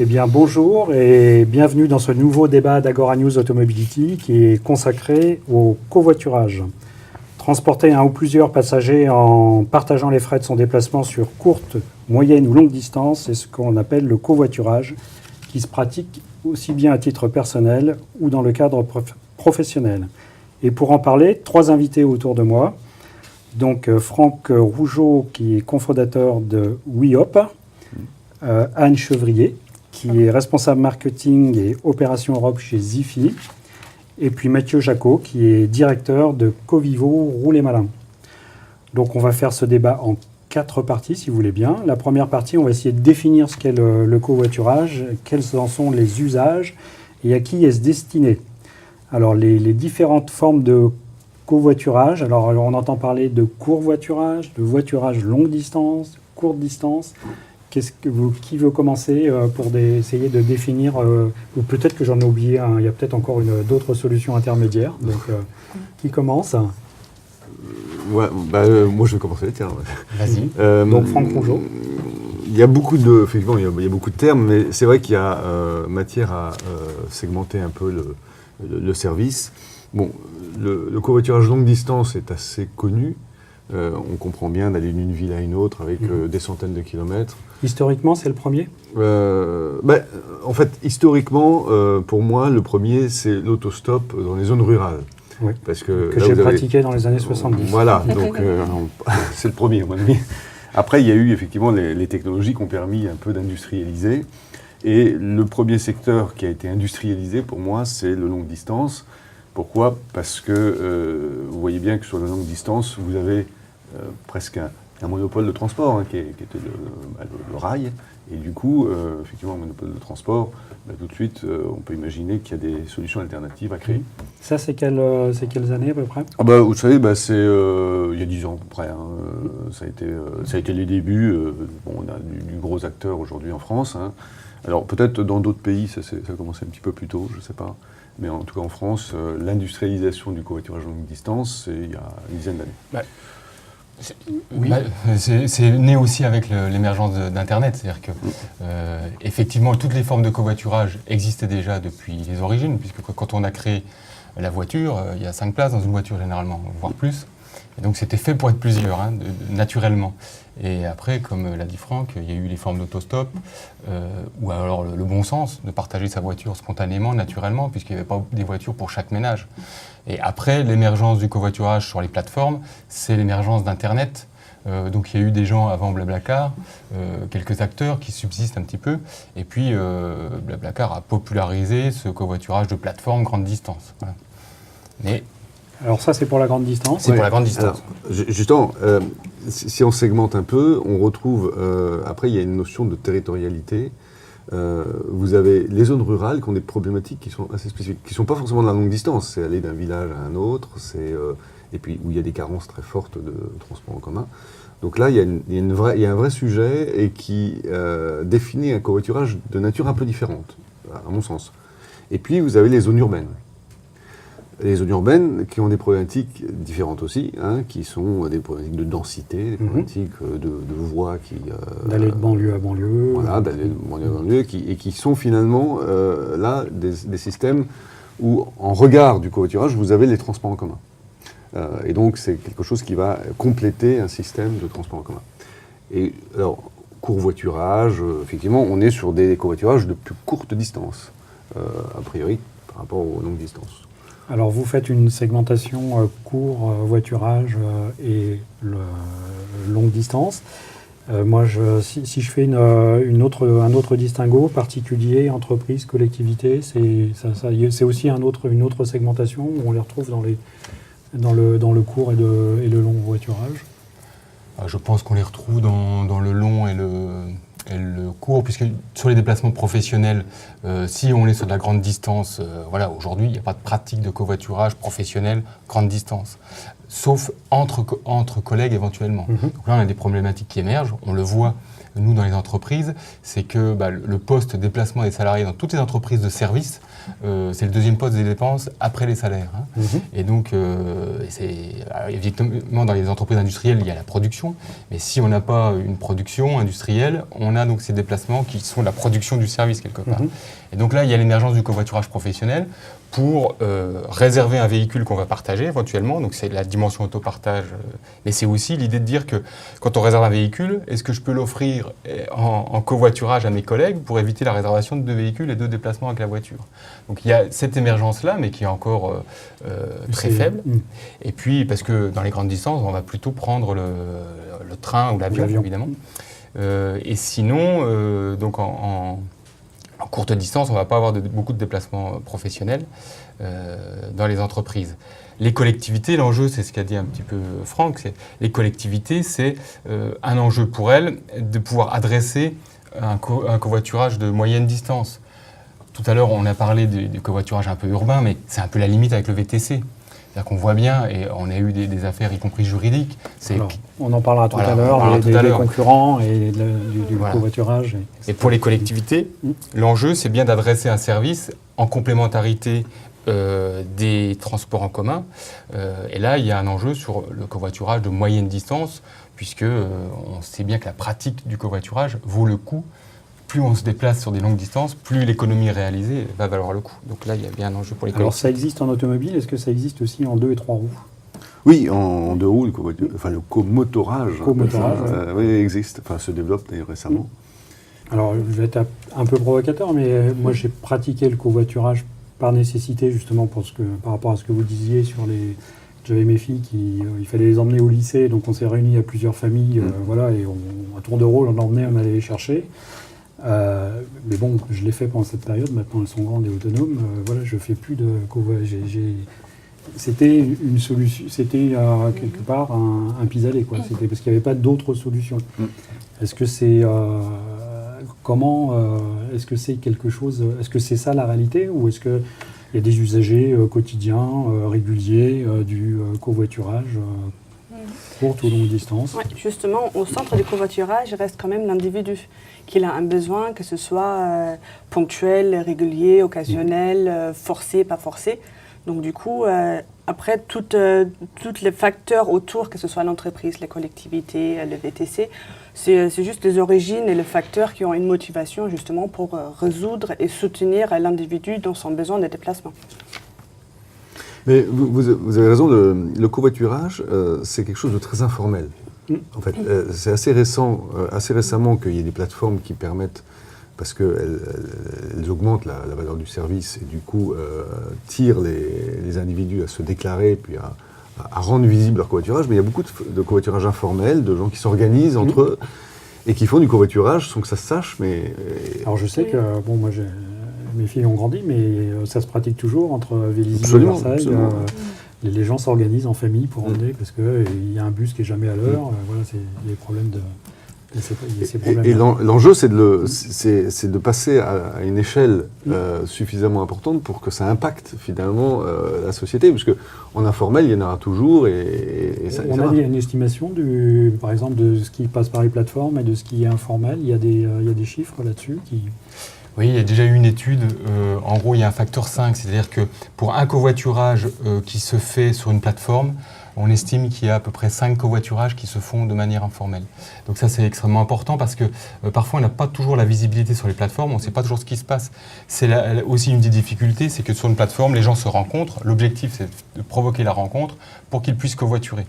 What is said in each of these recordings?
Eh bien, bonjour et bienvenue dans ce nouveau débat d'Agora News Automobility qui est consacré au covoiturage. Transporter un ou plusieurs passagers en partageant les frais de son déplacement sur courte, moyenne ou longue distance, c'est ce qu'on appelle le covoiturage, qui se pratique aussi bien à titre personnel ou dans le cadre professionnel. Et pour en parler, 3 invités autour de moi. Donc Franck Rougeau, qui est cofondateur de WeHop, Anne Chevrier, qui est responsable marketing et opération Europe chez Zifi, et puis Mathieu Jacot, qui est directeur de Covivo Rouler Malin. Donc on va faire ce débat en 4 parties, si vous voulez bien. La première partie, on va essayer de définir ce qu'est le covoiturage, quels en sont les usages et à qui est-ce destiné. Alors les différentes formes de covoiturage, alors on entend parler de covoiturage, de voiturage longue distance, courte distance. Qui veut commencer pour essayer de définir, ou peut-être que j'en ai oublié un, il y a peut-être encore d'autres solutions intermédiaires. Donc, qui commence? Moi, je vais commencer. Tiens. Vas-y. Donc, Franck Rougeau. Il y a beaucoup effectivement, il y a beaucoup de termes, mais c'est vrai qu'il y a matière à segmenter un peu le service. Bon, le covoiturage longue distance est assez connu. On comprend bien d'aller d'une ville à une autre avec des centaines de kilomètres. Historiquement, c'est le premier ? En fait, historiquement, pour moi, le premier, c'est l'autostop dans les zones rurales. Oui. Parce que j'ai pratiqué dans les années 70. Voilà, donc c'est le premier, à mon avis. Après, il y a eu effectivement les technologies qui ont permis un peu d'industrialiser. Et le premier secteur qui a été industrialisé, pour moi, c'est le longue distance. Pourquoi ? Parce que vous voyez bien que sur la longue distance, vous avez presque un monopole de transport, qui était le rail. Et du coup, effectivement, un monopole de transport, tout de suite, on peut imaginer qu'il y a des solutions alternatives à créer. Ça, c'est quelles années à peu près ? Vous savez, c'est il y a 10 ans à peu près. Ça a été les débuts. On a du gros acteur aujourd'hui en France. Alors peut-être dans d'autres pays, ça a commencé un petit peu plus tôt, je ne sais pas. Mais en tout cas en France, l'industrialisation du covoiturage longue distance, c'est il y a une dizaine d'années. C'est né aussi avec l'émergence d'Internet. C'est-à-dire que, effectivement, toutes les formes de covoiturage existaient déjà depuis les origines, puisque quand on a créé la voiture, il y a 5 places dans une voiture généralement, voire plus. Et donc c'était fait pour être plusieurs, naturellement. Et après, comme l'a dit Franck, il y a eu les formes d'autostop, ou alors le bon sens de partager sa voiture spontanément, naturellement, puisqu'il n'y avait pas des voitures pour chaque ménage. Et après, l'émergence du covoiturage sur les plateformes, c'est l'émergence d'Internet. Donc il y a eu des gens avant Blablacar, quelques acteurs qui subsistent un petit peu. Et puis Blablacar a popularisé ce covoiturage de plateforme grande distance. Voilà. Mais alors ça, c'est pour la grande distance. C'est pour la grande distance. Alors, justement, si on segmente un peu, on retrouve, après il y a une notion de territorialité. Vous avez les zones rurales qui ont des problématiques qui sont assez spécifiques, qui ne sont pas forcément de la longue distance, c'est aller d'un village à un autre, et puis où il y a des carences très fortes de transport en commun. Donc là, il y a un vrai sujet et qui définit un covoiturage de nature un peu différente, à mon sens. Et puis vous avez les zones urbaines. Les zones urbaines qui ont des problématiques différentes aussi, qui sont des problématiques de densité, des problématiques de voies qui... d'aller de banlieue à banlieue. Voilà, d'aller de banlieue à banlieue, et qui sont finalement là des systèmes où, en regard du covoiturage, vous avez les transports en commun. Et donc c'est quelque chose qui va compléter un système de transport en commun. Et alors, covoiturage, effectivement, on est sur des covoiturages de plus courte distance, a priori, par rapport aux longues distances. Alors, vous faites une segmentation court, voiturage et longue distance. Moi, si je fais un autre distinguo, particulier, entreprise, collectivité, c'est aussi une autre segmentation où on les retrouve dans le court et le long voiturage. Je pense qu'on les retrouve dans le long et le court, puisque sur les déplacements professionnels, si on est sur de la grande distance, aujourd'hui, il n'y a pas de pratique de covoiturage professionnel grande distance, sauf entre collègues éventuellement. Donc là, on a des problématiques qui émergent, on le voit, nous, dans les entreprises, c'est que le poste déplacement des salariés dans toutes les entreprises de services, c'est le deuxième poste des dépenses après les salaires. Et donc, évidemment, dans les entreprises industrielles, il y a la production. Mais si on n'a pas une production industrielle, on a donc ces déplacements qui sont la production du service quelque part. Et donc là, il y a l'émergence du covoiturage professionnel pour réserver un véhicule qu'on va partager éventuellement. Donc c'est la dimension autopartage. Mais c'est aussi l'idée de dire que quand on réserve un véhicule, est-ce que je peux l'offrir en covoiturage à mes collègues pour éviter la réservation de 2 véhicules et 2 déplacements avec la voiture. Donc il y a cette émergence-là, mais qui est encore très faible. Et puis, parce que dans les grandes distances, on va plutôt prendre le train ou l'avion, évidemment. Et sinon, donc en courte distance, on ne va pas avoir beaucoup de déplacements professionnels dans les entreprises. Les collectivités, l'enjeu, c'est ce qu'a dit un petit peu Franck, les collectivités, c'est un enjeu pour elles de pouvoir adresser un covoiturage de moyenne distance. Tout à l'heure, on a parlé du covoiturage un peu urbain, mais c'est un peu la limite avec le VTC. C'est-à-dire qu'on voit bien, et on a eu des affaires, y compris juridiques. Alors, on en parlera tout à l'heure, des concurrents et du covoiturage. Et pour les collectivités, l'enjeu, c'est bien d'adresser un service en complémentarité des transports en commun. Et là, il y a un enjeu sur le covoiturage de moyenne distance, puisque on sait bien que la pratique du covoiturage vaut le coup. Plus on se déplace sur des longues distances, plus l'économie réalisée va valoir le coup. Donc là, il y a bien un enjeu pour les collectivités. Alors ça existe en automobile, est-ce que ça existe aussi en 2 et 3 roues? Oui, en 2 roues, le comotorage. Oui, existe, se développe d'ailleurs récemment. Alors je vais être un peu provocateur, mais moi j'ai pratiqué le covoiturage par nécessité, justement par rapport à ce que vous disiez sur les... J'avais mes filles il fallait les emmener au lycée, donc on s'est réunis à plusieurs familles, et à tour de rôle, on allait les chercher. Mais bon, je l'ai fait pendant cette période, maintenant elles sont grandes et autonomes, je fais plus de covoiturage. C'était une solution, c'était quelque part un pis-aller, quoi. C'était parce qu'il n'y avait pas d'autres solutions. Est-ce que c'est est-ce que c'est quelque chose, est-ce que c'est ça la réalité, ou est-ce que il y a des usagers quotidiens, réguliers du covoiturage courte ou longue distance? Ouais, justement, au centre du covoiturage reste quand même l'individu, qu'il a un besoin, que ce soit ponctuel, régulier, occasionnel, forcé, pas forcé. Donc du coup, après, tous les facteurs autour, que ce soit l'entreprise, les collectivités, le VTC, c'est juste les origines et les facteurs qui ont une motivation justement pour résoudre et soutenir l'individu dans son besoin de déplacement. Mais vous avez raison, le covoiturage, c'est quelque chose de très informel. En fait, c'est assez récemment qu'il y ait des plateformes qui permettent, parce qu'elles augmentent la valeur du service et du coup tirent les individus à se déclarer puis à rendre visible leur covoiturage. Mais il y a beaucoup de covoiturage informel, de gens qui s'organisent entre eux et qui font du covoiturage sans que ça se sache. Alors je sais que, moi mes filles ont grandi, mais ça se pratique toujours entre Vélizy et Versailles. Absolument. Les gens s'organisent en famille pour emmener, parce qu'il y a un bus qui n'est jamais à l'heure. Il y a des problèmes de... Et l'enjeu, c'est de passer à une échelle suffisamment importante pour que ça impacte finalement la société, parce qu'en informel, il y en aura toujours. On a une estimation, par exemple, de ce qui passe par les plateformes et de ce qui est informel. Il y a des chiffres là-dessus qui... Oui, il y a déjà eu une étude. En gros, il y a un facteur 5, c'est-à-dire que pour un covoiturage qui se fait sur une plateforme, on estime qu'il y a à peu près 5 covoiturages qui se font de manière informelle. Donc ça, c'est extrêmement important parce que parfois, on n'a pas toujours la visibilité sur les plateformes, on ne sait pas toujours ce qui se passe. C'est aussi une des difficultés, c'est que sur une plateforme, les gens se rencontrent. L'objectif, c'est de provoquer la rencontre pour qu'ils puissent covoiturer.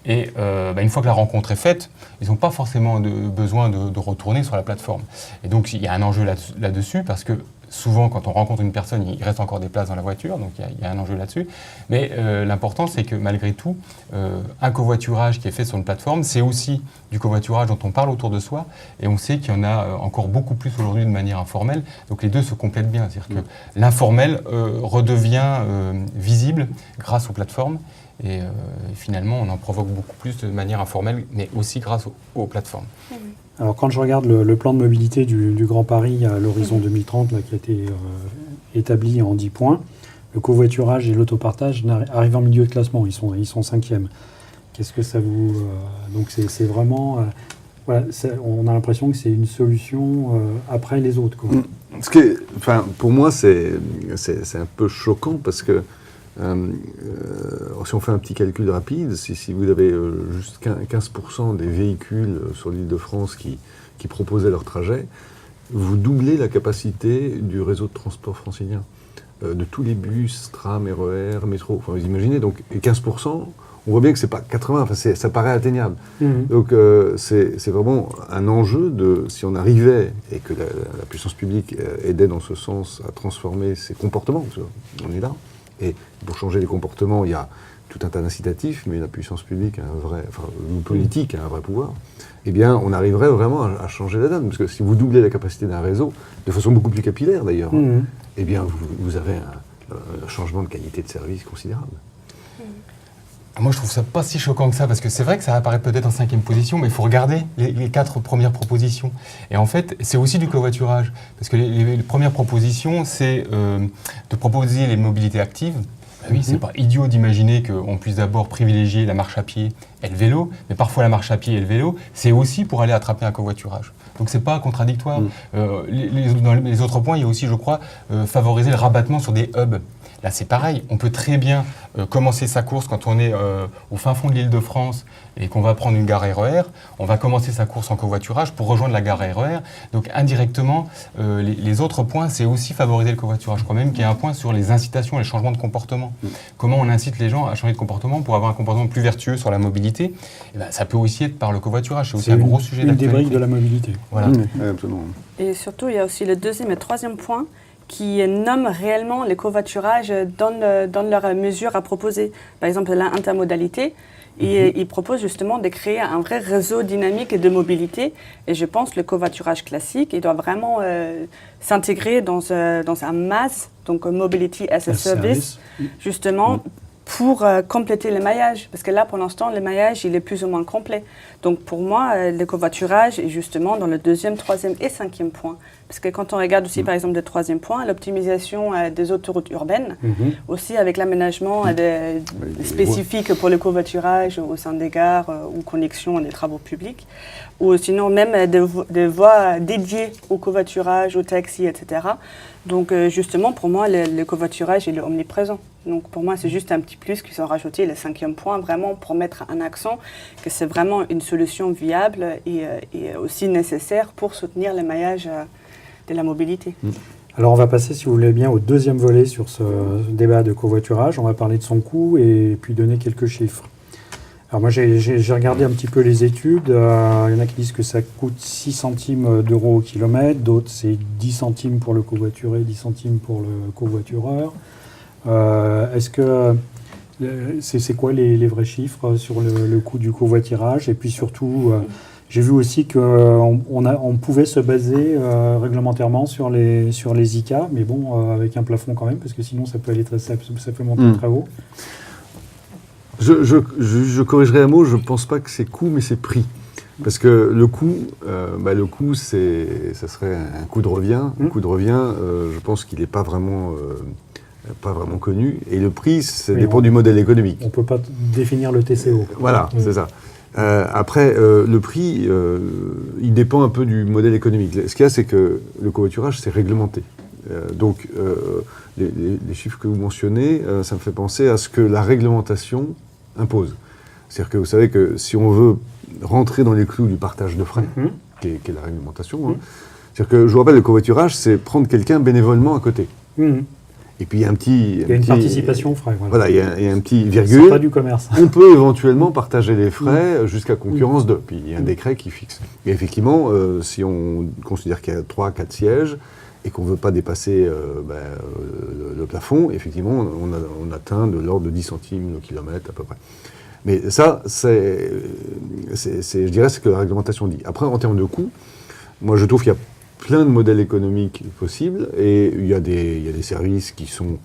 Et une fois que la rencontre est faite, ils n'ont pas forcément besoin de retourner sur la plateforme. Et donc, il y a un enjeu là-dessus parce que souvent, quand on rencontre une personne, il reste encore des places dans la voiture, donc il y a un enjeu là-dessus. Mais l'important, c'est que malgré tout, un covoiturage qui est fait sur une plateforme, c'est aussi du covoiturage dont on parle autour de soi, et on sait qu'il y en a encore beaucoup plus aujourd'hui de manière informelle. Donc les deux se complètent bien, c'est-à-dire que l'informel redevient visible grâce aux plateformes, et finalement, on en provoque beaucoup plus de manière informelle, mais aussi grâce aux plateformes. Alors quand je regarde le plan de mobilité du Grand Paris à l'horizon 2030, là, qui a été établi en 10 points, le covoiturage et l'autopartage arrivent en milieu de classement, ils sont 5e. Qu'est-ce que ça vous... donc c'est vraiment... on a l'impression que c'est une solution après les autres, quoi. Pour moi, c'est un peu choquant parce que Si on fait un petit calcul rapide, si vous avez juste 15% des véhicules sur l'Île-de-France qui proposaient leur trajet, vous doublez la capacité du réseau de transport francilien, de tous les bus, tram, RER, métro. Enfin, vous imaginez, donc, et 15%, on voit bien que c'est pas 80, enfin, ça paraît atteignable. Donc c'est vraiment un enjeu de, si on arrivait, et que la puissance publique aidait dans ce sens à transformer ses comportements, parce qu'on est là, et pour changer les comportements, il y a tout un tas d'incitatifs, mais la puissance publique a un vrai, enfin, le politique a un vrai pouvoir, eh bien, on arriverait vraiment à changer la donne. Parce que si vous doublez la capacité d'un réseau, de façon beaucoup plus capillaire d'ailleurs, eh bien, vous avez un changement de qualité de service considérable. Moi, je trouve ça pas si choquant que ça, parce que c'est vrai que ça apparaît peut-être en 5e position, mais il faut regarder les 4 premières propositions. Et en fait, c'est aussi du covoiturage, parce que les premières propositions, c'est de proposer les mobilités actives. Ben oui, c'est pas idiot d'imaginer qu'on puisse d'abord privilégier la marche à pied et le vélo, mais parfois la marche à pied et le vélo, c'est aussi pour aller attraper un covoiturage. Donc c'est pas contradictoire. Dans les autres points, il y a aussi, je crois, favoriser le rabattement sur des hubs. Là, c'est pareil, on peut très bien commencer sa course quand on est au fin fond de l'Île-de-France et qu'on va prendre une gare RER, on va commencer sa course en covoiturage pour rejoindre la gare RER. Donc indirectement, les autres points, c'est aussi favoriser le covoiturage. Je crois même qu'il y a un point sur les incitations et les changements de comportement. Comment on incite les gens à changer de comportement pour avoir un comportement plus vertueux sur la mobilité. Et ben, ça peut aussi être par le covoiturage, c'est aussi un gros sujet d'actualité. Une des briques de la mobilité. Voilà. Absolument. Et surtout, il y a aussi le 2e et 3e point qui nomment réellement les covoiturages dans leurs mesures à proposer. Par exemple, l'intermodalité, et ils proposent justement de créer un vrai réseau dynamique de mobilité. Et je pense que le covoiturage classique, il doit vraiment s'intégrer dans un MaaS, donc Mobility as a Service, justement, pour compléter le maillage. Parce que là, pour l'instant, le maillage, il est plus ou moins complet. Donc pour moi, le covoiturage est justement dans le 2e, 3e et 5e point. Parce que quand on regarde aussi, par exemple, le 3e point, l'optimisation des autoroutes urbaines, aussi avec l'aménagement spécifique pour le covoiturage au sein des gares ou connexion des travaux publics, ou sinon même des voies dédiées au covoiturage, au taxi, etc. Donc justement, pour moi, le covoiturage il est omniprésent. Donc pour moi, c'est juste un petit plus qu'ils ont rajouté, le 5e point, vraiment pour mettre un accent que c'est vraiment une solution viable et aussi nécessaire pour soutenir le maillage de la mobilité. Alors on va passer, si vous voulez bien, au 2e volet sur ce débat de covoiturage. On va parler de son coût et puis donner quelques chiffres. Alors moi j'ai regardé un petit peu les études. Il y en a qui disent que ça coûte 6 centimes d'euros au kilomètre, d'autres c'est 10 centimes pour le covoituré, 10 centimes pour le covoitureur. Est-ce que c'est quoi les vrais chiffres sur le coût du covoiturage? Et puis surtout, j'ai vu aussi qu'on pouvait se baser réglementairement sur les ICA, mais bon, avec un plafond quand même, parce que sinon ça peut monter très haut. Je corrigerai un mot, je ne pense pas que c'est coût, mais c'est prix. Parce que le coût, ça serait un coût de revient. Un coût de revient, je pense qu'il n'est pas vraiment connu. Et le prix, ça dépend du modèle économique. On ne peut pas définir le TCO. Voilà, c'est ça. Après, le prix, il dépend un peu du modèle économique. Ce qu'il y a, c'est que le covoiturage, c'est réglementé. Donc, les chiffres que vous mentionnez, ça me fait penser à ce que la réglementation impose. C'est-à-dire que vous savez que si on veut rentrer dans les clous du partage de frais, qui est la réglementation, c'est-à-dire que, je vous rappelle, le covoiturage, c'est prendre quelqu'un bénévolement à côté. Et puis il y a une participation aux frais. Voilà, il y a un petit virgule. C'est pas du commerce. On peut éventuellement partager les frais jusqu'à concurrence de. Puis il y a un décret qui fixe. Et effectivement, si on considère qu'il y a 3-4 sièges et qu'on ne veut pas dépasser le plafond, effectivement, on atteint de l'ordre de 10 centimes le kilomètre à peu près. Mais ça, je dirais, c'est ce que la réglementation dit. Après, en termes de coût, moi je trouve qu'il y a plein de modèles économiques possibles et il y a des services qui sont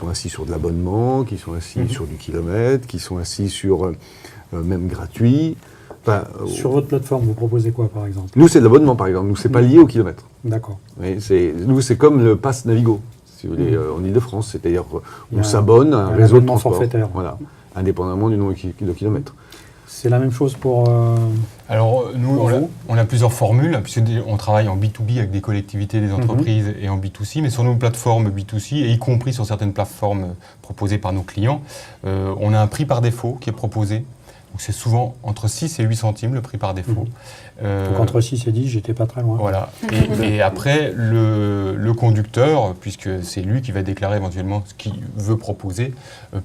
assis sur de l'abonnement, qui sont assis sur du kilomètre, qui sont assis sur même gratuit. Enfin, sur votre plateforme, vous proposez quoi par exemple? Nous, c'est de l'abonnement par exemple. Nous, c'est pas lié au kilomètre. D'accord. Oui, nous, c'est comme le pass Navigo, si vous voulez, en Ile-de-France. C'est-à-dire on s'abonne à un réseau de transport. Forfaitaire. Voilà, indépendamment du nombre de kilomètres. C'est la même chose pour... Alors, nous, Pour vous on a plusieurs formules, puisqu'on travaille en B2B avec des collectivités, des entreprises et en B2C, mais sur nos plateformes B2C, et y compris sur certaines plateformes proposées par nos clients, on a un prix par défaut qui est proposé. Donc, c'est souvent entre 6 et 8 centimes le prix par défaut. Donc entre 6 et 10, j'étais pas très loin. Voilà. Et après, le conducteur, puisque c'est lui qui va déclarer éventuellement ce qu'il veut proposer,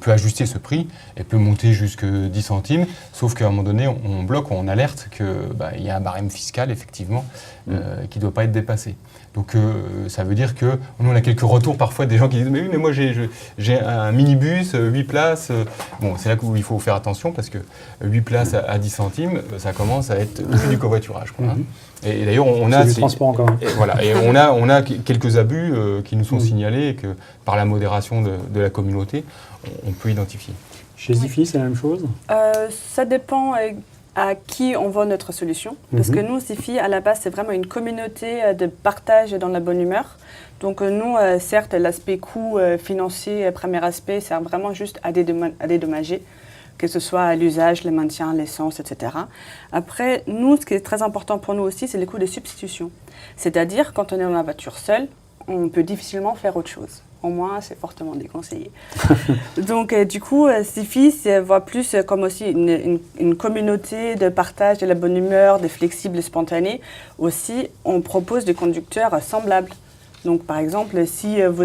peut ajuster ce prix et peut monter jusqu'à 10 centimes. Sauf qu'à un moment donné, on bloque, on alerte qu'il y a un barème fiscal, effectivement, qui ne doit pas être dépassé. Donc ça veut dire que nous, on a quelques retours parfois des gens qui disent « Mais oui, mais moi j'ai un minibus, 8 places. » Bon, c'est là où il faut faire attention parce que 8 places à 10 centimes, ça commence à être du covoiturage. Quoi, hein. Et d'ailleurs, on a... C'est du transport en commun. Et voilà, et on a quelques abus qui nous sont signalés et que par la modération de la communauté, on peut identifier. Chez Zifi, c'est la même chose? Ça dépend à qui on vend notre solution. Parce que nous, Zifi, à la base, c'est vraiment une communauté de partage dans la bonne humeur. Donc nous, certes, l'aspect coût financier, premier aspect, sert vraiment juste à dédommager, que ce soit à l'usage, le maintien, l'essence, etc. Après, nous, ce qui est très important pour nous aussi, c'est les coûts de substitution. C'est-à-dire, quand on est dans la voiture seule, on peut difficilement faire autre chose. Au moins, c'est fortement déconseillé. Donc, du coup, Zifi se voit plus comme aussi une communauté de partage de la bonne humeur, des flexibles, spontanés. Aussi, on propose des conducteurs semblables. Donc, par exemple, si vous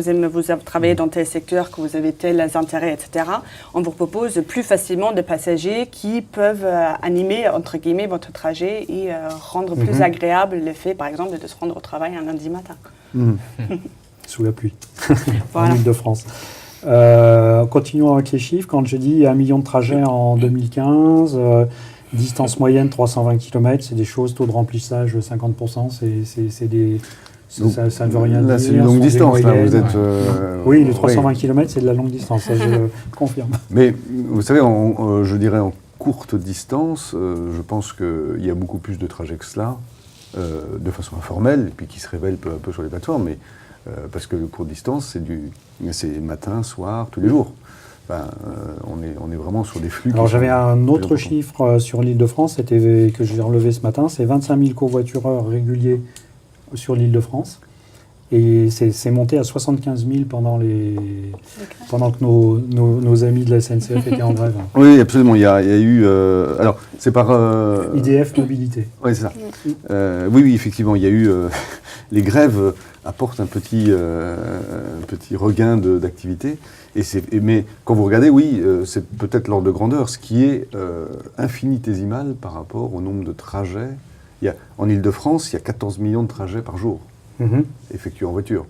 travaillez dans tel secteur, que vous avez tels intérêts, etc., on vous propose plus facilement de passagers qui peuvent animer, entre guillemets, votre trajet et rendre plus agréable le fait, par exemple, de se rendre au travail un lundi matin. Sous la pluie, Voilà. en Ile-de-France. Continuons avec les chiffres. Quand je dis 1 million de trajets en 2015, distance moyenne 320 km, c'est des choses, taux de remplissage 50%, c'est des... Ça ne veut rien dire. Là, c'est une longue distance. Là, vous êtes, oui, les 320 km, c'est de la longue distance, ça, je le confirme. Mais vous savez, je dirais en courte distance, je pense qu'il y a beaucoup plus de trajets que cela, de façon informelle, et puis qui se révèlent peu à peu sur les plateformes, mais parce que le courte distance, c'est matin, soir, tous les jours. Enfin, on est vraiment sur des flux. Alors j'avais un autre chiffre sur l'Île-de-France, que j'ai relevé ce matin, c'est 25 000 covoitureurs réguliers sur l'Île-de-France. Et c'est monté à 75 000 pendant que nos amis de la SNCF étaient en grève. Oui, absolument. Il y a eu... alors, c'est par... IDF Mobilité. Oui, c'est ça. Oui, effectivement, il y a eu... les grèves apportent un petit regain d'activité. Mais quand vous regardez, oui, c'est peut-être l'ordre de grandeur, ce qui est infinitésimal par rapport au nombre de trajets. En Ile-de-France, il y a 14 millions de trajets par jour effectués en voiture.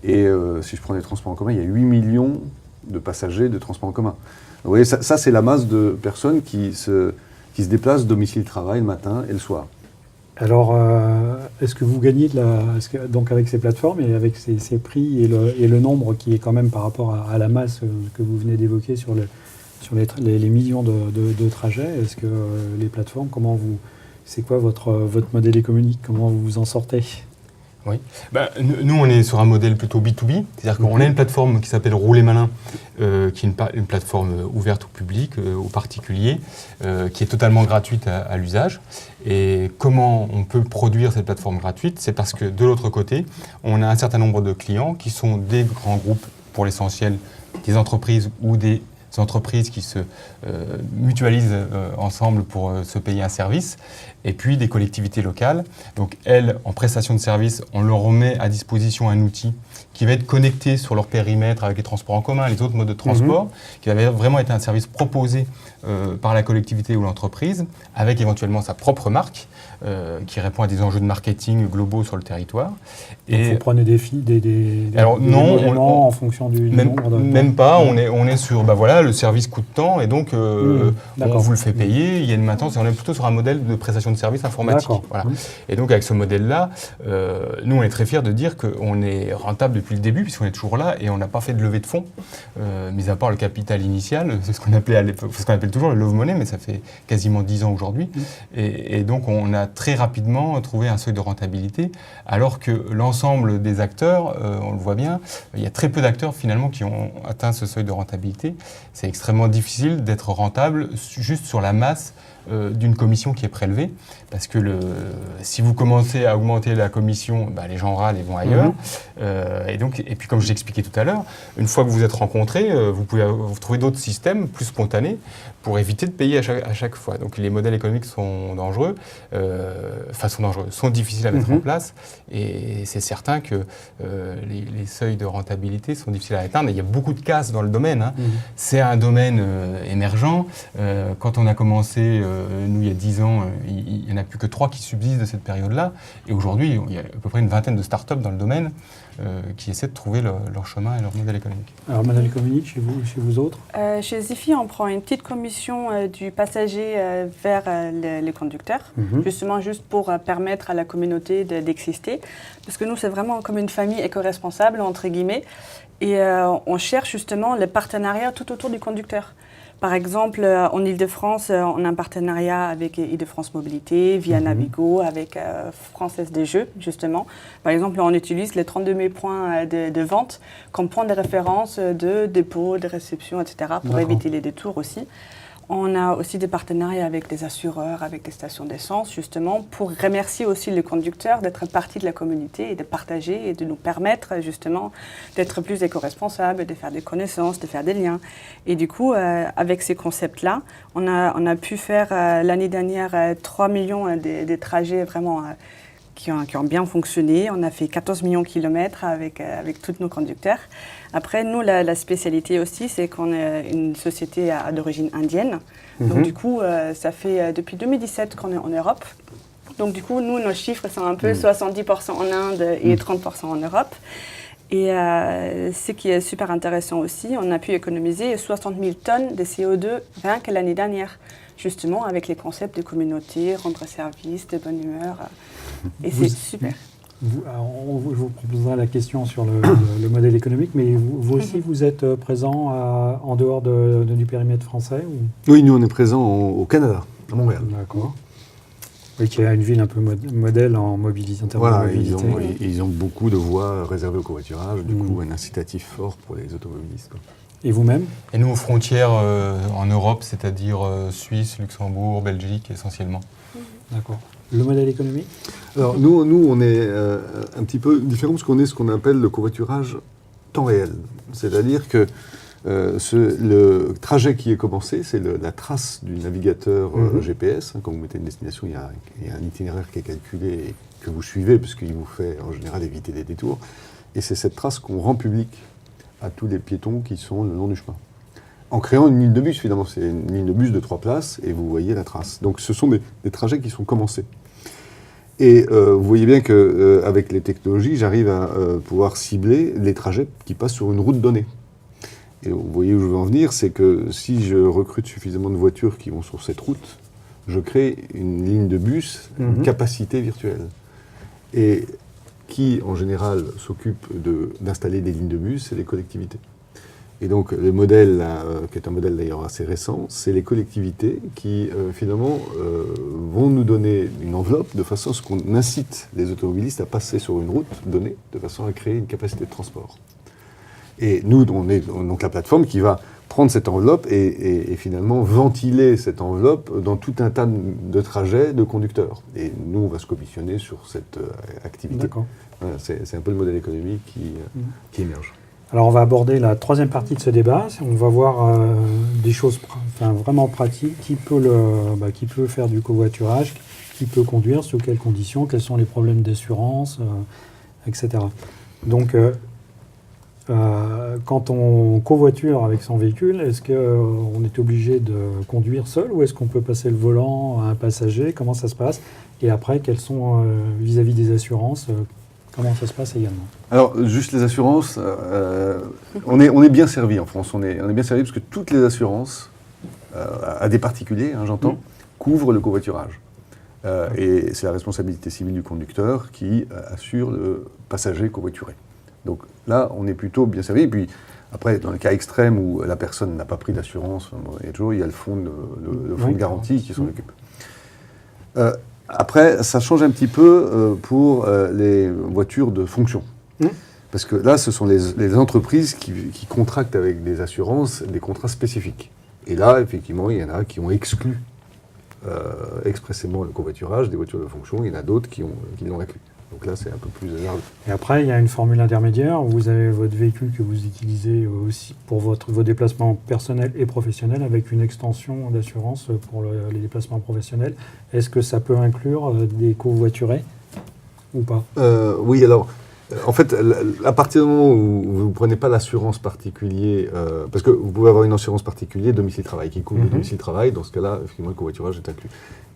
Et si je prends les transports en commun, il y a 8 millions de passagers de transports en commun. Vous voyez, ça c'est la masse de personnes qui se déplacent domicile-travail le matin et le soir. Alors, est-ce que vous gagnez donc avec ces plateformes et avec ces prix et le nombre qui est quand même par rapport à la masse que vous venez d'évoquer sur les millions de trajets, est-ce que les plateformes, c'est quoi votre modèle économique? Comment vous vous en sortez? Oui. Nous, on est sur un modèle plutôt B2B, c'est-à-dire qu'on a une plateforme qui s'appelle Rouler Malin, qui est une plateforme ouverte au public, aux particuliers, qui est totalement gratuite à l'usage. Et comment on peut produire cette plateforme gratuite? C'est parce que de l'autre côté, on a un certain nombre de clients qui sont des grands groupes, pour l'essentiel, des entreprises ou des entreprises qui se mutualisent ensemble pour se payer un service, et puis des collectivités locales. Donc elles, en prestation de service, on leur remet à disposition un outil qui va être connecté sur leur périmètre avec les transports en commun, les autres modes de transport, qui va vraiment être un service proposé par la collectivité ou l'entreprise, avec éventuellement sa propre marque, qui répond à des enjeux de marketing globaux sur le territoire. Donc vous prenez des en fonction du nombre de... Même pas, on est sur, le service coûte tant, et donc on vous le fait payer, il y a une maintenance, et on est plutôt sur un modèle de prestation de service informatique. Voilà. Et donc avec ce modèle-là, nous on est très fiers de dire qu'on est rentable depuis le début, puisqu'on est toujours là, et on n'a pas fait de levée de fonds, mis à part le capital initial, c'est ce qu'on appelle toujours le love money, mais ça fait quasiment 10 ans aujourd'hui. Et donc on a très rapidement trouvé un seuil de rentabilité, alors que l'ensemble des acteurs, on le voit bien, il y a très peu d'acteurs finalement qui ont atteint ce seuil de rentabilité. C'est extrêmement difficile d'être rentable juste sur la masse d'une commission qui est prélevée, parce que si vous commencez à augmenter la commission, les gens râlent et vont ailleurs. Et puis comme je l'expliquais tout à l'heure, une fois que vous êtes rencontrés, vous pouvez trouver d'autres systèmes plus spontanés pour éviter de payer à chaque fois. Donc les modèles économiques sont dangereux, sont difficiles à mettre en place, et c'est certain que les seuils de rentabilité sont difficiles à atteindre. Et il y a beaucoup de casse dans le domaine. C'est un domaine émergent. Quand on a commencé, nous, il y a 10 ans, il n'y en a plus que 3 qui subsistent de cette période-là. Et aujourd'hui, il y a à peu près une vingtaine de start-up dans le domaine qui essaient de trouver leur chemin et leur modèle économique. Alors, modèle économique, chez vous autres? Chez Zifi, on prend une petite commission du passager vers les conducteurs, justement juste pour permettre à la communauté d'exister. Parce que nous, c'est vraiment comme une famille éco-responsable, entre guillemets. Et on cherche justement les partenariats tout autour du conducteur. Par exemple, en Ile-de-France, on a un partenariat avec Ile-de-France Mobilité, via Navigo, avec Française des Jeux, justement. Par exemple, on utilise les 32 000 points de vente comme point de référence de dépôt, de réception, etc., pour éviter les détours aussi. On a aussi des partenariats avec des assureurs, avec des stations d'essence, justement, pour remercier aussi les conducteurs d'être partie de la communauté et de partager et de nous permettre, justement, d'être plus éco-responsables, de faire des connaissances, de faire des liens. Et du coup, avec ces concepts-là, on a pu faire l'année dernière 3 millions des trajets vraiment qui ont bien fonctionné. On a fait 14 millions de kilomètres avec tous nos conducteurs. Après, nous, la spécialité aussi, c'est qu'on est une société d'origine indienne. Donc, du coup, ça fait depuis 2017 qu'on est en Europe. Donc, du coup, nous, nos chiffres sont un peu 70% en Inde et 30% en Europe. Et ce qui est super intéressant aussi, on a pu économiser 60 000 tonnes de CO2 rien que l'année dernière, justement avec les concepts de communauté, rendre service, de bonne humeur. Et c'est super. Je vous proposerai la question sur le modèle économique, mais vous aussi, vous êtes présent en dehors du périmètre français ou... Oui, nous, on est présent au Canada, à Montréal. D'accord. Oui, qui est une ville un peu modèle en mobilité, en termes de mobilité. Ils ont beaucoup de voies réservées au covoiturage, du coup, un incitatif fort pour les automobilistes. Quoi. Et vous-même? Et nous, aux frontières en Europe, c'est-à-dire Suisse, Luxembourg, Belgique, essentiellement. D'accord. Le modèle économique? Alors, nous, on est un petit peu différent parce qu'on est ce qu'on appelle le covoiturage temps réel. C'est-à-dire que le trajet qui est commencé, c'est la trace du navigateur GPS. Quand vous mettez une destination, il y a un itinéraire qui est calculé et que vous suivez, parce qu'il vous fait en général éviter des détours. Et c'est cette trace qu'on rend publique à tous les piétons qui sont le long du chemin. En créant une ligne de bus, finalement, c'est une ligne de bus de 3 places et vous voyez la trace. Donc ce sont des trajets qui sont commencés. Et vous voyez bien qu'avec les technologies, j'arrive à pouvoir cibler les trajets qui passent sur une route donnée. Et vous voyez où je veux en venir, c'est que si je recrute suffisamment de voitures qui vont sur cette route, je crée une ligne de bus, une capacité virtuelle. Et qui, en général, s'occupe d'installer des lignes de bus, c'est les collectivités. Et donc, le modèle, qui est un modèle d'ailleurs assez récent, c'est les collectivités qui, finalement, vont nous donner une enveloppe de façon à ce qu'on incite les automobilistes à passer sur une route donnée, de façon à créer une capacité de transport. Et nous, on est donc la plateforme qui va prendre cette enveloppe et finalement ventiler cette enveloppe dans tout un tas de trajets de conducteurs. Et nous, on va se commissionner sur cette activité. D'accord. Voilà, c'est un peu le modèle économique qui émerge. Alors, on va aborder la troisième partie de ce débat. On va voir des choses vraiment pratiques. Qui peut faire du covoiturage, qui peut conduire, sous quelles conditions, quels sont les problèmes d'assurance, etc. Donc, quand on covoiture avec son véhicule, est-ce qu'on est obligé de conduire seul ou est-ce qu'on peut passer le volant à un passager? Comment ça se passe? Et après, quelles sont, vis-à-vis des assurances, comment ça se passe également? Alors, juste les assurances, on est bien servi en France. On est bien servi parce que toutes les assurances, à des particuliers, j'entends, couvrent le covoiturage. Et c'est la responsabilité civile du conducteur qui assure le passager covoituré. Donc là, on est plutôt bien servi. Et puis, après, dans le cas extrême où la personne n'a pas pris d'assurance, il y a le fonds de garantie qui s'en occupe. Après, ça change un petit peu pour les voitures de fonction. Parce que là, ce sont les entreprises qui contractent avec des assurances des contrats spécifiques. Et là, effectivement, il y en a qui ont exclu expressément le covoiturage, des voitures de fonction, il y en a d'autres qui l'ont inclus. Donc là, c'est un peu plus hasardeux. Et après, il y a une formule intermédiaire. Vous avez votre véhicule que vous utilisez aussi pour vos déplacements personnels et professionnels avec une extension d'assurance pour les déplacements professionnels. Est-ce que ça peut inclure des covoiturés ou pas? Oui, alors, en fait, à partir du moment où vous ne prenez pas l'assurance particulier, parce que vous pouvez avoir une assurance particulier domicile-travail qui couvre le domicile-travail, dans ce cas-là, effectivement, le covoiturage est inclus.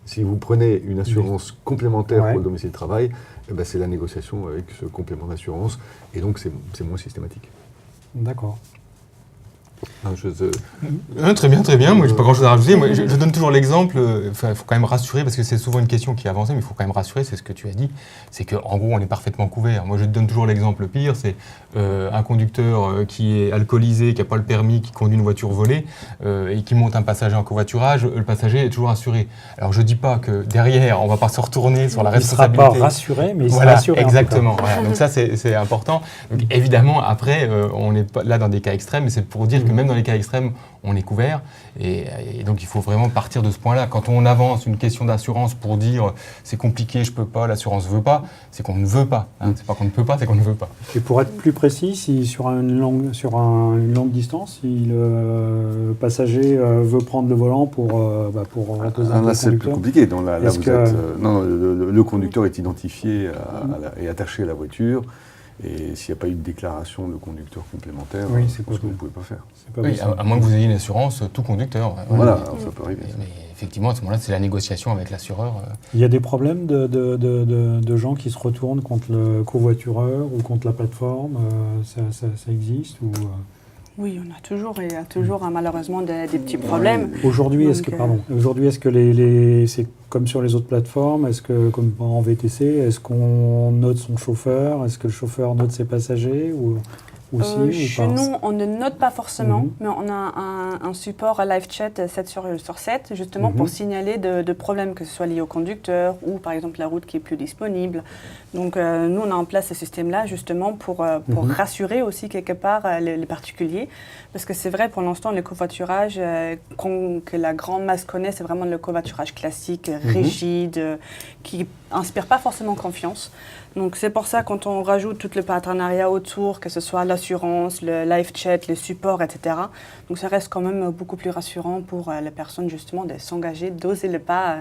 Si vous prenez une assurance complémentaire pour le domicile-travail, eh ben, c'est la négociation avec ce complément d'assurance, et donc c'est moins systématique. D'accord. Très bien. Moi, j'ai pas grand-chose à rajouter. Moi, je donne toujours l'exemple. Il faut quand même rassurer parce que c'est souvent une question qui est avancée, mais il faut quand même rassurer. C'est ce que tu as dit. C'est qu'en gros, on est parfaitement couvert. Moi, je te donne toujours l'exemple pire. C'est un conducteur qui est alcoolisé, qui n'a pas le permis, qui conduit une voiture volée et qui monte un passager en covoiturage. Le passager est toujours assuré. Alors, je dis pas que derrière, on va pas se retourner sur la responsabilité. Il sera pas rassuré, mais il sera voilà, assuré. Exactement. Voilà. Donc ça, c'est important. Donc, évidemment, après, on n'est pas là dans des cas extrêmes, mais c'est pour dire que même dans les cas extrêmes, on est couvert. Et donc, il faut vraiment partir de ce point-là. Quand on avance une question d'assurance pour dire c'est compliqué, je peux pas, l'assurance veut pas, c'est qu'on ne veut pas. Hein. C'est pas qu'on ne peut pas, c'est qu'on ne veut pas. Et pour être plus précis, si sur une longue distance, si le passager veut prendre le volant pour reposer un peu là, c'est le plus conducteur. compliqué. Donc, là, Est-ce vous que- êtes, non, le conducteur est identifié et attaché à la voiture. Et s'il n'y a pas eu de déclaration de conducteur complémentaire, Oui, je c'est pense que possible. vous ne pouvez pas faire. C'est pas Oui, possible. à moins que vous ayez une assurance, tout conducteur. Voilà, alors ça peut arriver. Mais effectivement, à ce moment-là, c'est la négociation avec l'assureur. Il y a des problèmes de gens qui se retournent contre le covoitureur ou contre la plateforme. Ça existe ou, Oui, il y a toujours malheureusement des petits problèmes. Aujourd'hui, Donc, est-ce que c'est comme sur les autres plateformes? Est-ce que, comme en VTC, est-ce qu'on note son chauffeur? Est-ce que le chauffeur note ses passagers ou aussi ou Chez pas? nous, on ne note pas forcément, Mhm. mais on a un support à live chat 7 sur 7, justement pour signaler de problèmes, que ce soit liés au conducteur ou par exemple la route qui est plus disponible. Donc nous, on a en place ce système-là justement pour rassurer aussi quelque part les particuliers. Parce que c'est vrai, pour l'instant, le covoiturage que la grande masse connaît, c'est vraiment le covoiturage classique, rigide, qui inspire pas forcément confiance. Donc c'est pour ça, quand on rajoute tout le partenariat autour, que ce soit l'assurance, le live chat, le support, etc., donc ça reste quand même beaucoup plus rassurant pour les personnes justement de s'engager, d'oser le pas,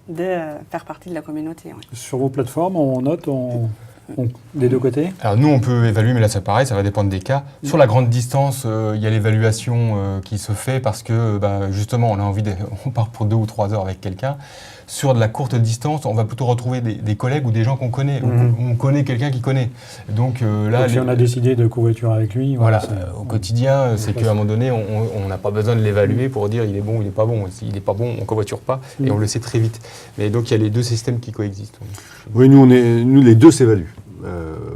de faire partie de la communauté. Ouais. Sur vos plateformes, on note des deux côtés? Alors nous, on peut évaluer, mais là c'est pareil, ça va dépendre des cas. Sur la grande distance, il y a l'évaluation qui se fait parce que justement, on part pour 2 ou 3 heures avec quelqu'un. Sur de la courte distance, on va plutôt retrouver des collègues ou des gens qu'on connaît. On connaît quelqu'un qui connaît. Donc là, Donc, si on a décidé de covoiturer avec lui, voilà, au quotidien, c'est qu'à un moment donné, on n'a pas besoin de l'évaluer pour dire il est bon ou il n'est pas bon. S'il n'est pas bon, on ne covoiture pas et on le sait très vite. Mais donc il y a les deux systèmes qui coexistent. Oui, nous les deux s'évaluent.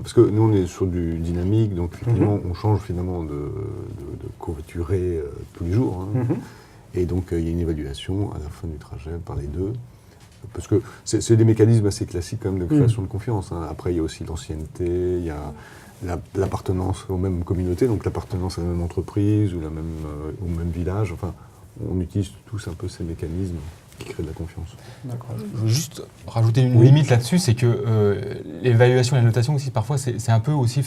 Parce que nous, on est sur du dynamique, donc effectivement, on change finalement de covoiturer tous les jours. Hein. Et donc, il y a une évaluation à la fin du trajet par les deux. Parce que c'est des mécanismes assez classiques quand même de création de confiance. Hein. Après, il y a aussi l'ancienneté, il y a l'appartenance aux mêmes communautés, donc l'appartenance à la même entreprise ou au même village. Enfin, on utilise tous un peu ces mécanismes qui créent de la confiance. D'accord. Je veux juste rajouter une limite là-dessus, c'est que l'évaluation et la notation aussi, parfois, c'est un peu aussi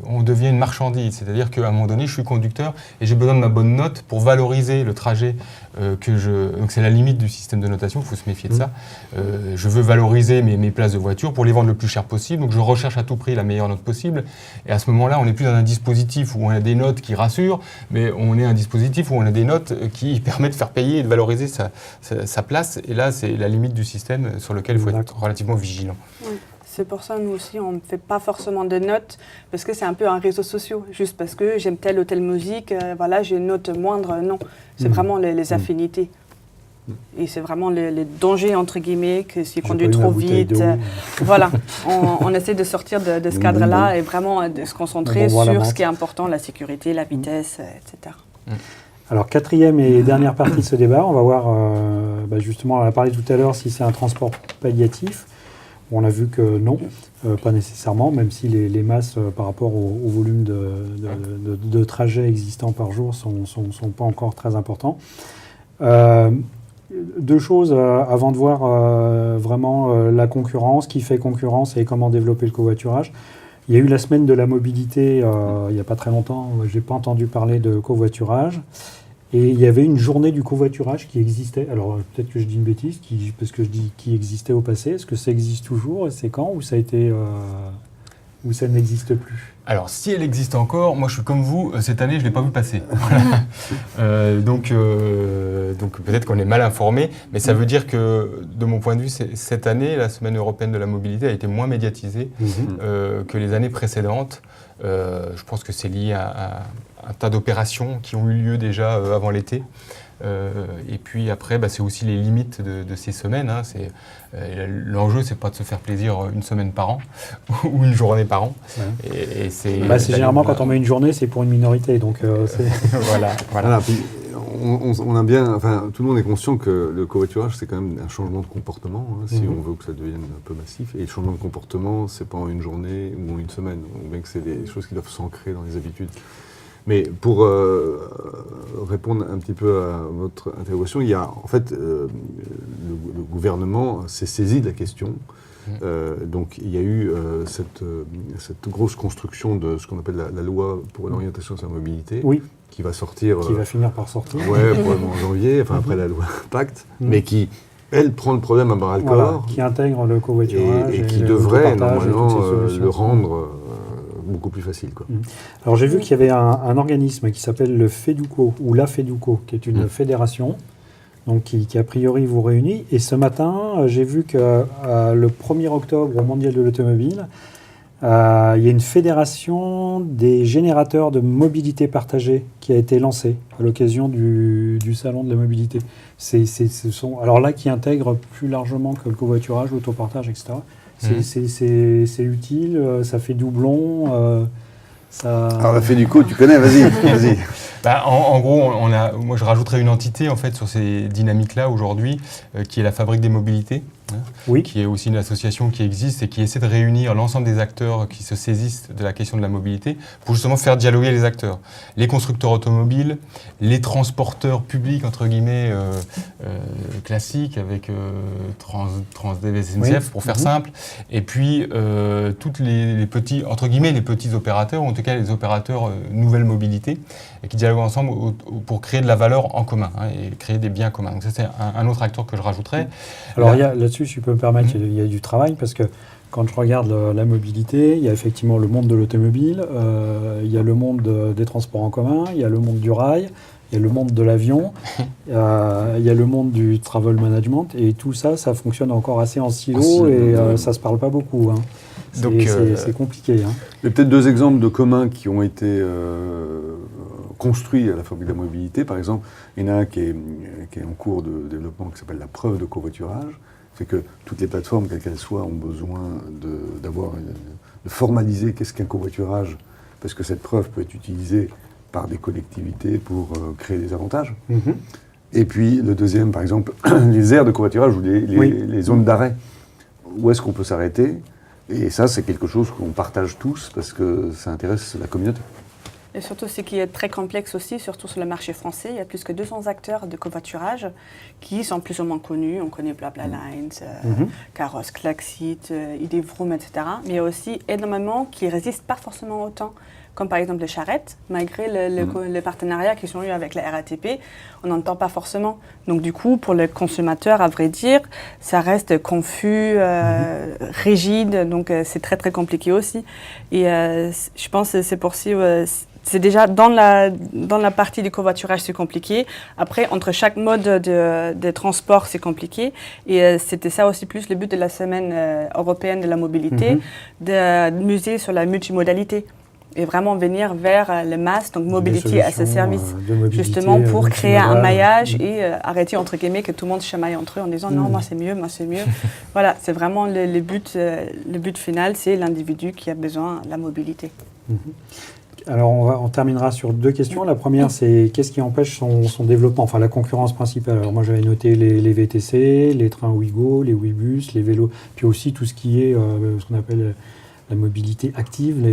on devient une marchandise. C'est-à-dire qu'à un moment donné, je suis conducteur et j'ai besoin de ma bonne note pour valoriser le trajet donc c'est la limite du système de notation, il faut se méfier de ça. Je veux valoriser mes places de voiture pour les vendre le plus cher possible, donc je recherche à tout prix la meilleure note possible. Et à ce moment-là, on n'est plus dans un dispositif où on a des notes qui rassurent, mais on est un dispositif où on a des notes qui permettent de faire payer et de valoriser sa place. Et là, c'est la limite du système sur lequel il faut être relativement vigilant. Oui. C'est pour ça, nous aussi, on ne fait pas forcément de notes, parce que c'est un peu un réseau social. Juste parce que j'aime telle ou telle musique, voilà, j'ai une note moindre. Non, c'est vraiment les affinités. Et c'est vraiment les dangers, entre guillemets, que s'il conduit trop vite. Voilà, on essaie de sortir de ce cadre-là et vraiment de se concentrer sur ce qui est important, la sécurité, la vitesse, etc. Alors, quatrième et dernière partie de ce débat, on va voir, justement, on a parlé tout à l'heure si c'est un transport palliatif. On a vu que non, pas nécessairement, même si les masses par rapport au volume de trajets existants par jour sont pas encore très importants. deux choses avant de voir vraiment la concurrence, qui fait concurrence et comment développer le covoiturage. Il y a eu la semaine de la mobilité il n'y a pas très longtemps, je n'ai pas entendu parler de covoiturage. Et il y avait une journée du covoiturage qui existait. Alors peut-être que je dis une bêtise, parce que je dis qui existait au passé. Est-ce que ça existe toujours? C'est quand? Ou ça a été ou ça n'existe plus? Alors, si elle existe encore, moi je suis comme vous, cette année je ne l'ai pas vu passer. Donc peut-être qu'on est mal informé, mais ça veut dire que, de mon point de vue, cette année, la Semaine européenne de la mobilité a été moins médiatisée que les années précédentes. Je pense que c'est lié à un tas d'opérations qui ont eu lieu déjà avant l'été. Et puis après, c'est aussi les limites de ces semaines. Hein. L'enjeu, c'est pas de se faire plaisir une semaine par an ou une journée par an. Ouais. Et c'est généralement, quand on met une journée, c'est pour une minorité. Donc, voilà. Puis, on a bien, enfin, tout le monde est conscient que le covoiturage, c'est quand même un changement de comportement, hein, si on veut que ça devienne un peu massif. Et le changement de comportement, c'est pas en une journée ou en une semaine. On voit bien que c'est des choses qui doivent s'ancrer dans les habitudes. Mais pour répondre un petit peu à votre interrogation, il y a en fait le gouvernement s'est saisi de la question. Donc il y a eu cette grosse construction de ce qu'on appelle la loi pour l'orientation sur la mobilité, qui va sortir. Qui va finir par sortir. Ouais, probablement en janvier, enfin après la loi Pacte, mais qui, elle, prend le problème à bras-le-corps. Voilà, qui intègre le covoiturage. Et qui devrait normalement le rendre beaucoup plus facile, quoi. Alors j'ai vu qu'il y avait un organisme qui s'appelle le FEDUCO, ou la FEDUCO, qui est une fédération, donc qui a priori vous réunit. Et ce matin, j'ai vu que le 1er octobre, au Mondial de l'Automobile, il y a une fédération des générateurs de mobilité partagée qui a été lancée à l'occasion du Salon de la mobilité. Alors là, qui intègre plus largement que le covoiturage, l'autopartage, etc. C'est utile, ça fait doublon. Alors la FEDUCO, tu connais, vas-y. En gros, moi je rajouterais une entité en fait sur ces dynamiques-là aujourd'hui, qui est la Fabrique des mobilités, qui est aussi une association qui existe et qui essaie de réunir l'ensemble des acteurs qui se saisissent de la question de la mobilité pour justement faire dialoguer les acteurs. Les constructeurs automobiles, les transporteurs publics, entre guillemets, classiques, avec Transdev, SNCF, pour faire simple, et puis toutes les petits, entre guillemets, les petits opérateurs, ou en tout cas les opérateurs nouvelle mobilité, et qui dialoguent ensemble pour créer de la valeur en commun et créer des biens communs. Donc ça, c'est un autre acteur que je rajouterais. Alors là-dessus, si je peux me permettre, il y a du travail, parce que quand je regarde la mobilité, il y a effectivement le monde de l'automobile, il y a le monde des transports en commun, il y a le monde du rail, il y a le monde de l'avion, il y a le monde du travel management, et tout ça, ça fonctionne encore assez en silo, et ça ne se parle pas beaucoup. Hein. C'est compliqué. Hein. Il y a peut-être deux exemples de communs qui ont été construits à la Fabrique de la mobilité. Par exemple, il y en a un qui est en cours de développement qui s'appelle la preuve de covoiturage. C'est que toutes les plateformes, quelles qu'elles soient, ont besoin de formaliser qu'est-ce qu'un covoiturage, parce que cette preuve peut être utilisée par des collectivités pour créer des avantages. Et puis le deuxième, par exemple, les aires de covoiturage ou les zones d'arrêt. Où est-ce qu'on peut s'arrêter? Et ça, c'est quelque chose qu'on partage tous parce que ça intéresse la communauté. Et surtout, ce qui est très complexe aussi, surtout sur le marché français, il y a plus que 200 acteurs de covoiturage qui sont plus ou moins connus. On connaît Blabla Lines, Caros, Klaxit, ID-Vroom, etc. Mais il y a aussi énormément qui ne résistent pas forcément autant, comme par exemple les charrettes, malgré les partenariats qu'ils ont eu avec la RATP, on n'entend pas forcément. Donc du coup, pour le consommateur, à vrai dire, ça reste confus, rigide, donc c'est très très compliqué aussi. Et je pense que c'est pour ça... c'est déjà dans la partie du covoiturage, c'est compliqué. Après, entre chaque mode de transport, c'est compliqué. Et c'était ça aussi plus le but de la semaine européenne de la mobilité, de miser sur la multimodalité et vraiment venir vers le MaaS, donc Mobility as a Service, justement pour créer un maillage et arrêter, entre guillemets, que tout le monde chamaille entre eux en disant non, moi c'est mieux, moi c'est mieux. Voilà, c'est vraiment le but final, c'est l'individu qui a besoin de la mobilité. Alors, on terminera sur deux questions. La première, c'est qu'est-ce qui empêche son développement, enfin la concurrence principale. Alors moi, j'avais noté les VTC, les trains Ouigo, les Ouibus, les vélos, puis aussi tout ce qui est ce qu'on appelle la mobilité active,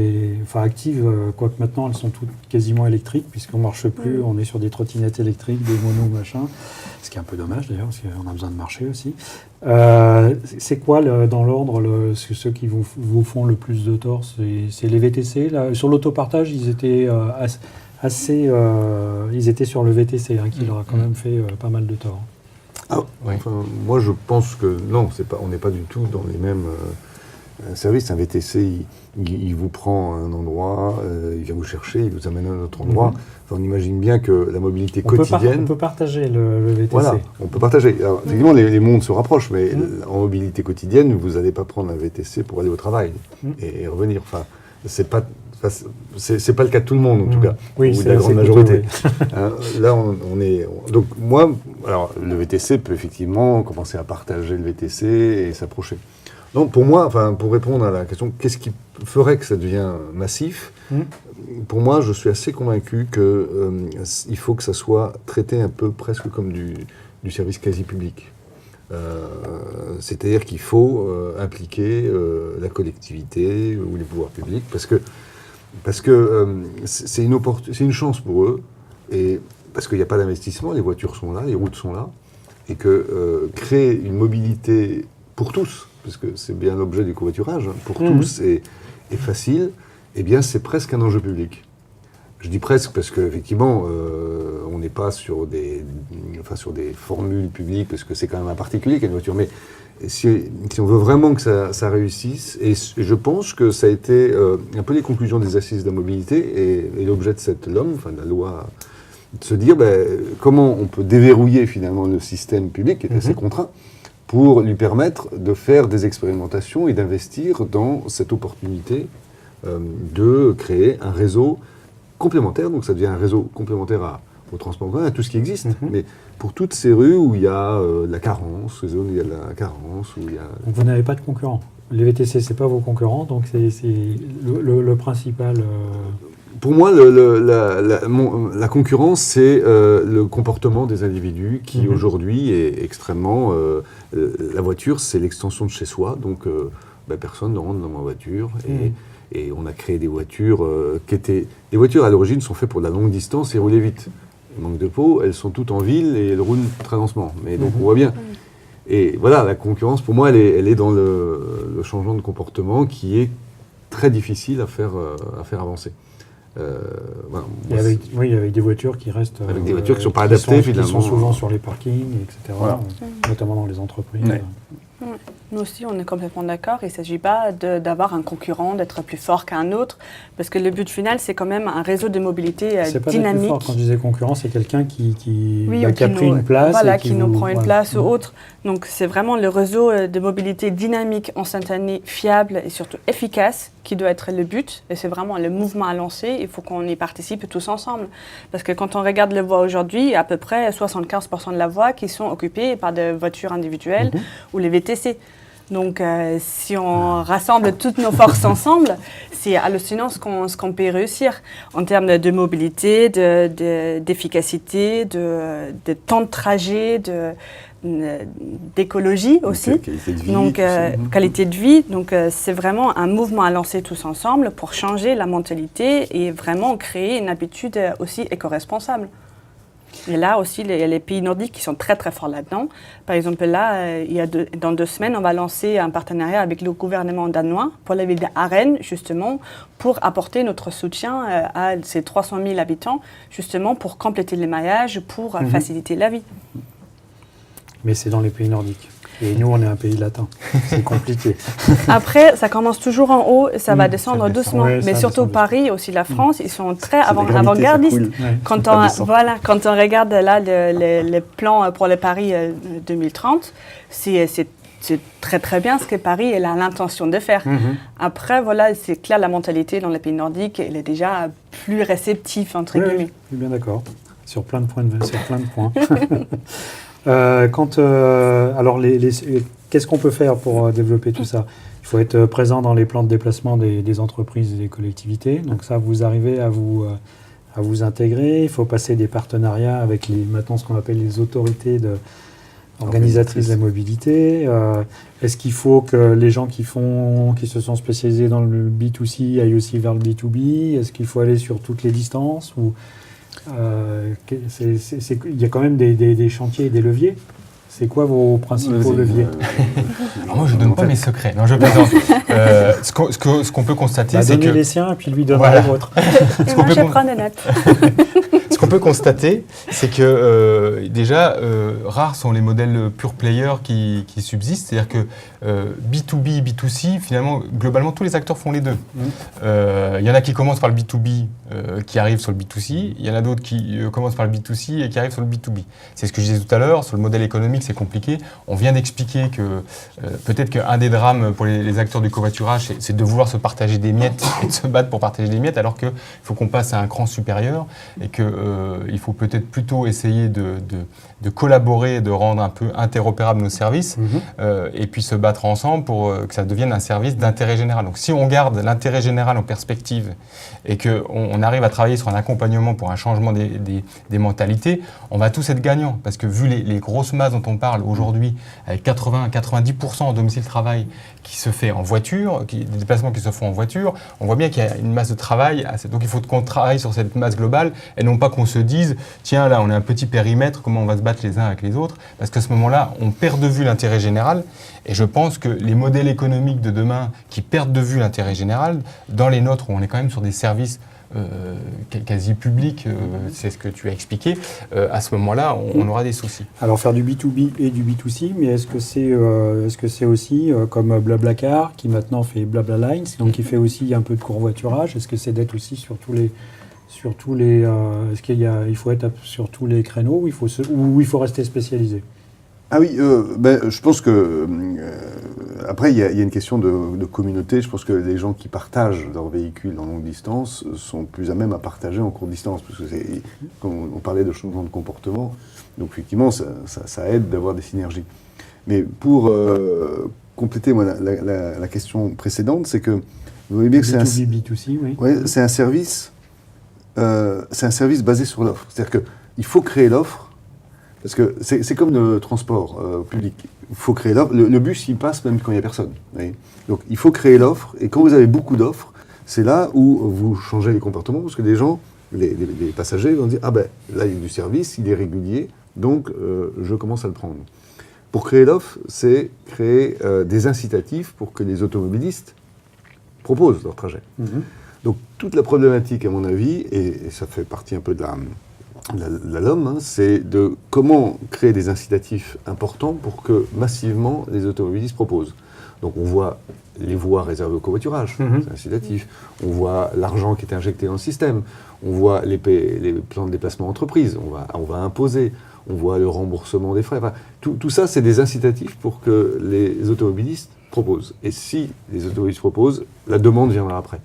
quoique maintenant elles sont toutes quasiment électriques, puisqu'on ne marche plus, on est sur des trottinettes électriques, des monos, machin, ce qui est un peu dommage d'ailleurs, parce qu'on a besoin de marcher aussi. C'est quoi, dans l'ordre, ceux qui vous font le plus de tort? C'est les VTC là. Sur l'autopartage, ils étaient ils étaient sur le VTC, qui leur a quand même fait pas mal de tort. Ah, Oui. enfin, moi, je pense que non, on n'est pas du tout dans les mêmes services. Un VTC, il vous prend à un endroit, il vient vous chercher, il vous amène à un autre endroit. Enfin, on imagine bien que la mobilité quotidienne... On peut partager le VTC. Voilà, on peut partager. Alors, effectivement, les mondes se rapprochent, mais en mobilité quotidienne, vous n'allez pas prendre un VTC pour aller au travail et revenir. Enfin, c'est pas le cas de tout le monde, en tout cas, oui, ou de la grande majorité. Oui. Là, donc moi, alors le VTC peut effectivement commencer à partager le VTC et s'approcher. Donc pour moi, enfin, pour répondre à la question, qu'est-ce qui ferait que ça devient massif? Pour moi, je suis assez convaincu qu'il faut que ça soit traité un peu presque comme du service quasi public. C'est-à-dire qu'il faut impliquer la collectivité ou les pouvoirs publics parce que c'est une chance pour eux, et parce qu'il n'y a pas d'investissement, les voitures sont là, les routes sont là, et que créer une mobilité pour tous, parce que c'est bien l'objet du covoiturage, pour tous et facile, eh bien c'est presque un enjeu public. Je dis presque parce qu'effectivement, on n'est pas sur des formules publiques, parce que c'est quand même un particulier qui a une voiture, mais si on veut vraiment que ça réussisse, et je pense que ça a été un peu les conclusions des assises de la mobilité et l'objet de cette LOM, enfin de la loi, de se dire comment on peut déverrouiller finalement le système public qui est assez contraint pour lui permettre de faire des expérimentations et d'investir dans cette opportunité de créer un réseau complémentaire, donc ça devient un réseau complémentaire au transport en commun, à tout ce qui existe, mais pour toutes ces rues où il y a de la carence, les zones où il y a de la carence, où il y a... Donc vous n'avez pas de concurrents. Les VTC, c'est pas vos concurrents, donc c'est le principal... Pour moi, la concurrence, c'est le comportement des individus qui, aujourd'hui, est extrêmement... la voiture, c'est l'extension de chez soi, donc personne ne rentre dans ma voiture, et on a créé des voitures qui étaient... Les voitures, à l'origine, sont faites pour de la longue distance et rouler vite. Manque de peau, elles sont toutes en ville et elles roulent très lentement. Mais donc on voit bien. Et voilà, la concurrence, pour moi, elle est dans le changement de comportement qui est très difficile à faire avancer. Voilà, avec des voitures qui restent... Avec des voitures qui ne sont pas adaptées, finalement. Qui sont souvent sur les parkings, etc. Voilà. Notamment dans les entreprises. Ouais. Nous aussi, on est complètement d'accord. Il ne s'agit pas d'avoir un concurrent, d'être plus fort qu'un autre, parce que le but final, c'est quand même un réseau de mobilité c'est pas dynamique. Plus fort. Quand je disais concurrent, c'est quelqu'un qui a pris nous, une place. Voilà, et qui nous prend une place ou autre. Donc, c'est vraiment le réseau de mobilité dynamique, instantané, fiable et surtout efficace qui doit être le but. Et c'est vraiment le mouvement à lancer. Il faut qu'on y participe tous ensemble. Parce que quand on regarde les voies aujourd'hui, il y a à peu près 75% de la voie qui sont occupées par des voitures individuelles ou les VTC. Donc, si on rassemble toutes nos forces ensemble, c'est hallucinant ce qu'on peut réussir en termes de mobilité, d'efficacité, de temps de trajet, d'écologie aussi. Qualité de vie. Donc, qualité de vie. Donc, c'est vraiment un mouvement à lancer tous ensemble pour changer la mentalité et vraiment créer une habitude aussi éco-responsable. Et là aussi, il y a les pays nordiques qui sont très très forts là-dedans. Par exemple, là, dans 2 semaines, on va lancer un partenariat avec le gouvernement danois pour la ville d'Aren, justement, pour apporter notre soutien à ces 300 000 habitants, justement, pour compléter les maillages, pour faciliter la vie. Mais c'est dans les pays nordiques. Et nous, on est un pays latin. C'est compliqué. Après, ça commence toujours en haut, ça va descendre doucement. Ouais, mais surtout Paris, et aussi la France, ils sont très avant-gardistes. Ouais. Quand on regarde là les plans pour le Paris 2030, c'est très très bien ce que Paris a l'intention de faire. Après, voilà, c'est clair, la mentalité dans les pays nordiques, elle est déjà plus réceptive, entre guillemets. Je suis bien d'accord. Sur plein de points. Qu'est-ce qu'on peut faire pour développer tout ça? Il faut être présent dans les plans de déplacement des entreprises et des collectivités. Donc ça, vous arrivez à vous intégrer. Il faut passer des partenariats avec maintenant ce qu'on appelle les autorités organisatrice de la mobilité. Est-ce qu'il faut que les gens qui se sont spécialisés dans le B2C aillent aussi vers le B2B? Est-ce qu'il faut aller sur toutes les distances ou, il y a quand même des chantiers et des leviers. C'est quoi vos principaux leviers? Alors moi, je ne donne pas mes secrets. Non, je plaisante. Ce qu'on peut constater, c'est que... Donnez les siens et puis lui donnera les vôtres. Et moi, je prends des notes. Ce qu'on peut constater, c'est que déjà, rares sont les modèles pure player qui subsistent. C'est-à-dire que B2B, B2C, finalement, globalement, tous les acteurs font les deux. Il y en a qui commencent par le B2B, qui arrivent sur le B2C. Il y en a d'autres qui commencent par le B2C et qui arrivent sur le B2B. C'est ce que je disais tout à l'heure. Sur le modèle économique, c'est compliqué. On vient d'expliquer que peut-être qu'un des drames pour les acteurs du covoiturage, c'est de vouloir se partager des miettes et de se battre pour partager des miettes, alors qu'il faut qu'on passe à un cran supérieur et qu'il faut peut-être plutôt essayer de collaborer, de rendre un peu interopérables nos services et puis se battre ensemble pour que ça devienne un service d'intérêt général. Donc si on garde l'intérêt général en perspective et qu'on arrive à travailler sur un accompagnement pour un changement des mentalités, on va tous être gagnants. Parce que vu les grosses masses dont on parle aujourd'hui, avec 80-90% en domicile-travail qui se fait en voiture, des déplacements qui se font en voiture, on voit bien qu'il y a une masse de travail. Donc il faut qu'on travaille sur cette masse globale et non pas qu'on se dise « Tiens, là, on a un petit périmètre, comment on va se battre les uns avec les autres ?» Parce qu'à ce moment-là, on perd de vue l'intérêt général. Et je pense que les modèles économiques de demain qui perdent de vue l'intérêt général, dans les nôtres où on est quand même sur des services quasi publics, c'est ce que tu as expliqué, à ce moment-là, on aura des soucis. Alors faire du B2B et du B2C, mais est-ce que c'est aussi comme Blablacar qui maintenant fait Blabla Lines, donc qui fait aussi un peu de covoiturage? Est-ce que c'est d'être aussi sur tous les est-ce qu'il faut être sur tous les créneaux ou il faut rester spécialisé? Ah oui, je pense que après il y a une question de communauté. Je pense que les gens qui partagent leur véhicule en longue distance sont plus à même à partager en courte distance, parce que comme on parlait de changement de comportement, donc effectivement ça aide d'avoir des synergies. Mais pour compléter la question précédente, c'est que vous voyez bien que B2B, B2C, oui. Ouais, c'est un service basé sur l'offre. C'est-à-dire qu'il faut créer l'offre. Parce que c'est comme le transport public. Il faut créer l'offre. Le bus, il passe même quand il n'y a personne. Oui. Donc, il faut créer l'offre. Et quand vous avez beaucoup d'offres, c'est là où vous changez les comportements. Parce que les gens, les passagers vont dire « Ah ben, là, il y a du service, il est régulier, donc je commence à le prendre. » Pour créer l'offre, c'est créer des incitatifs pour que les automobilistes proposent leur trajet. Donc, toute la problématique, à mon avis, et ça fait partie un peu de la LOM, c'est de comment créer des incitatifs importants pour que massivement les automobilistes proposent. Donc on voit les voies réservées au covoiturage, c'est incitatif. On voit l'argent qui est injecté dans le système. On voit les plans de déplacement entreprise. On va imposer. On voit le remboursement des frais. Enfin, tout ça, c'est des incitatifs pour que les automobilistes proposent. Et si les automobilistes proposent, la demande viendra après.